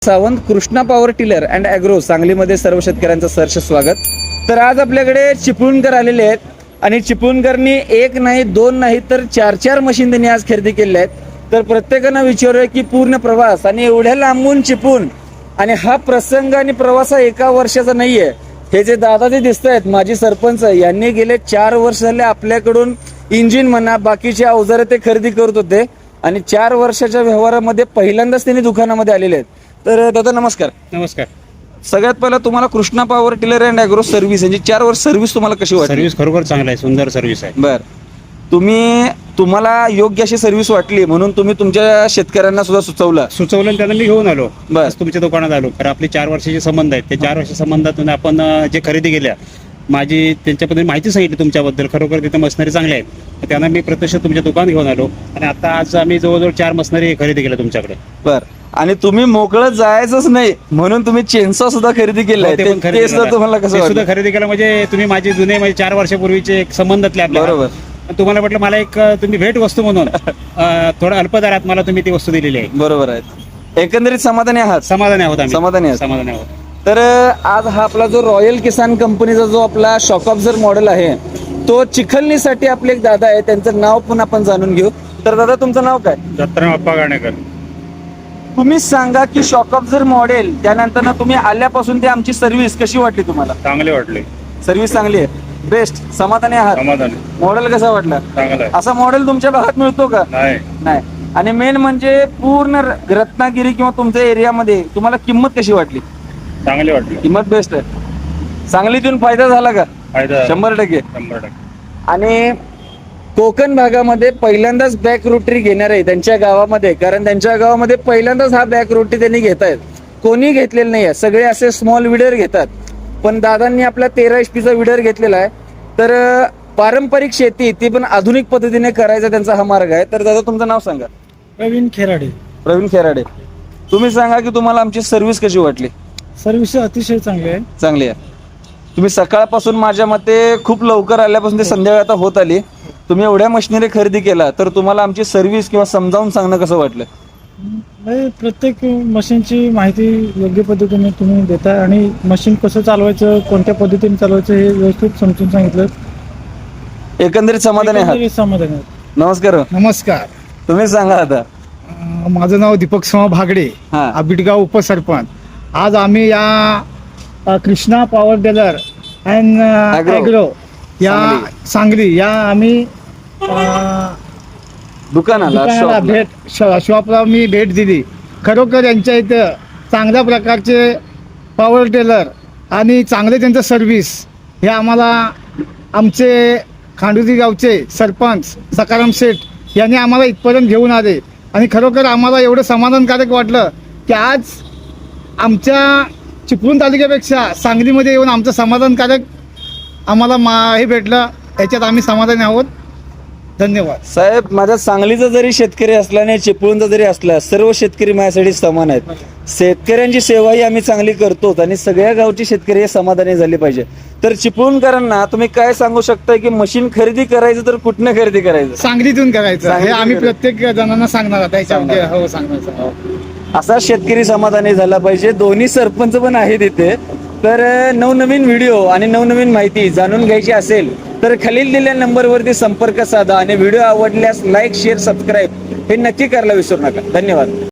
Sawant Krishna power tiller and agro सांगलीमध्ये सर्व शेतकऱ्यांचं सहर्ष स्वागत. तर आज आपल्याकडे चिपळूणकर आलेले आहेत आणि चिपळूणकरनी एक नाही दोन नाही तर चार मशीन त्यांनी आज खरेदी केलेल्या आहेत. तर प्रत्येकानं विचारूया की पूर्ण प्रवास आणि एवढ्या लांबून चिपळूण आणि हा प्रसंग आणि प्रवास हा एका वर्षाचा नाहीये. हे जे दादा जे दिसत आहेत माजी सरपंच यांनी गेले 4 वर्ष झाले आपल्याकडून इंजिन म्हणा बाकीचे अवजारे ते खरेदी करत होते आणि 4 वर्षाच्या व्यवहारामध्ये पहिल्यांदाच त्यांनी दुकानामध्ये आलेले आहेत. तर दादा नमस्कार. नमस्कार. सगळ्यात पहिला तुम्हाला Krishna power tiller and agro service यांची 4 वर्ष सर्व्हिस तुम्हाला कशी वाटली? सर्व्हिस खरोखर चांगला आहे, सुंदर सर्व्हिस आहे. बर, तुम्हाला योग्य अशी सर्व्हिस वाटली म्हणून तुम्ही तुमच्या शेतकऱ्यांना सुद्धा सुचवलं आणि त्यांना मी घेऊन आलो. बर. आज तुमच्या दुकानात आलो. तर आपले 4 वर्षाचे संबंध आहेत. ते 4 वर्षाच्या संबंधातून आपण जे खरेदी केल्या माझी त्यांच्याबद्दल माहिती सांगितली तुमच्याबद्दल. खरोखर तिथे मशिनरी चांगल्या आहेत. त्यांना मी प्रत्यक्ष तुमच्या दुकान घेऊन आलो आणि आता आज आम्ही जवळजवळ 4 मशिनरी खरेदी केल्या तुमच्याकडे. बर, आणि तुम्ही मोकळं जायचंच नाही म्हणून तुम्ही चेनसॉ सुद्धा खरेदी केलाय. ते पण खरेदी ते सुद्धा केलं. तुम्हाला कसं ते वाटलं? सुद्धा खरेदी केलं म्हणजे तुम्ही माझे जुने म्हणजे 4 वर्षापूर्वीचे एक संबंधातले आपल्या. बरोबर. तुम्हाला म्हटलं मला एक तुम्ही भेट वस्तू म्हणून थोडं अल्प दरात मला तुम्ही ती वस्तू दिलेली आहे. बरोबर आहे. एकंदरीत समाधानी आहात? समाधानी आहोत आम्ही. समाधानी आहात. समाधानी आहोत. तर आज हा आपला जो रॉयल किसान कंपनीचा जो आपला शॉक ऑब्झर मॉडेल आहे तो चिखलनीसाठी आपले एक दादा आहे, त्यांचं नाव पण आपण जाणून घेऊ. तर दादा तुमचं नाव काय? दत्तराव अप्पा गाणेकर. तुम्ही सांगा की शॉक ऑब्झर मॉडेल त्यानंतर ना तुम्ही आल्यापासून ते आमची सर्व्हिस कशी वाटली तुम्हाला? चांगले वाटले. सर्व्हिस चांगली आहे, बेस्ट, समाधानी आहात? समाधानी. मॉडेल कसा वाटला? चांगला आहे. असा मॉडेल तुमच्या भागात मिळतो का? नाही. नाही. आणि मेन म्हणजे पूर्ण रत्नागिरी किंवा तुमच्या एरियामध्ये तुम्हाला किंमत कशी वाटली? चांगले वाटले. किंमत बेस्ट आहे. सांगलीतून फायदा झाला का? फायदा 100%. 100%. आणि कोकण भागामध्ये पहिल्यांदाच बॅक रोटरी घेणार आहे त्यांच्या गावामध्ये, कारण त्यांच्या गावामध्ये पहिल्यांदाच हा बॅक रोटरी त्यांनी घेत आहेत. कोणी घेतलेलं नाही आहे, सगळे असे स्मॉल विडर घेतात. पण दादांनी आपला 13 HP चा विडर घेतलेला आहे. तर पारंपरिक शेती ती पण आधुनिक पद्धतीने करायचा त्यांचा हा मार्ग आहे. तर दादा तुमचं नाव सांगा. प्रवीण खेराडे. प्रवीण खेराडे. तुम्ही सांगा की तुम्हाला आमची सर्व्हिस कशी वाटली? सर्व्हिस अतिशय चांगली आहे. चांगली आहे. तुम्ही सकाळपासून माझ्या मते खूप लवकर आल्यापासून ते संध्याकाळ आता होत आली, तुम्ही एवढ्या मशिनरी खरेदी केला तर तुम्हाला आमची सर्व्हिस किंवा समजावून सांगणं कसं वाटलं? प्रत्येक मशीनची माहिती योग्य पद्धतीने तुम्ही देताय आणि मशीन कसं चालवायचं, कोणत्या पद्धतीने चालवायचं हे व्यवस्थित समजून सांगितलं. एकंदरीत समाधानी आहात? एकंदरीत समाधानी आहे. नमस्कार. नमस्कार. तुम्ही सांगा आता. माझं नाव दीपक सोमा भागडे, हा. आबिटगाव उपसरपंच. आज आम्ही या Krishna power tiller and agro या सांगली या आम्ही दुकानाला दुकानाला शॉपला मी भेट दिली. खरोखर यांच्या इथं चांगल्या प्रकारचे पॉवर टिलर आणि चांगले त्यांचं सर्व्हिस हे आम्हाला आमचे खांडुरी गावचे सरपंच सकाराम शेठ यांनी आम्हाला इथपर्यंत घेऊन आले आणि खरोखर आम्हाला एवढं समाधानकारक वाटलं की आज आमच्या चिपळूण तालुक्यापेक्षा सांगलीमध्ये येऊन आमचं समाधानकारक आम्हाला हे भेटलं. याच्यात आम्ही समाधानी आहोत. धन्यवाद साहेब. माझ्या सांगलीचा जरी शेतकरी असला आणि चिपळूणचा जरी असला, सर्व शेतकरी माझ्यासाठी समान आहेत. शेतकऱ्यांची सेवाही आम्ही चांगली करतोच आणि सगळ्या गावची शेतकरी हे समाधानी झाले पाहिजे. तर चिपळूणकरांना तुम्ही काय सांगू शकता की मशीन खरेदी करायचं तर कुठनं खरेदी करायचं? सांगलीतून करायचं हे सांगलीतून आम्ही करायचं. प्रत्येक जणांना सांगणार आता याच्यामध्ये. हो, सांगणार. असा शेतकरी समाधानी झाला पाहिजे. दोन्ही सरपंच पण आहेत इथे. तर नवनवीन व्हिडिओ आणि नवनवीन माहिती जाणून घ्यायची असेल तर खालील दिलेल्या नंबरवरती संपर्क साधा आणि व्हिडिओ आवडल्यास लाईक शेअर सबस्क्राईब हे नक्की करायला विसरू नका. धन्यवाद.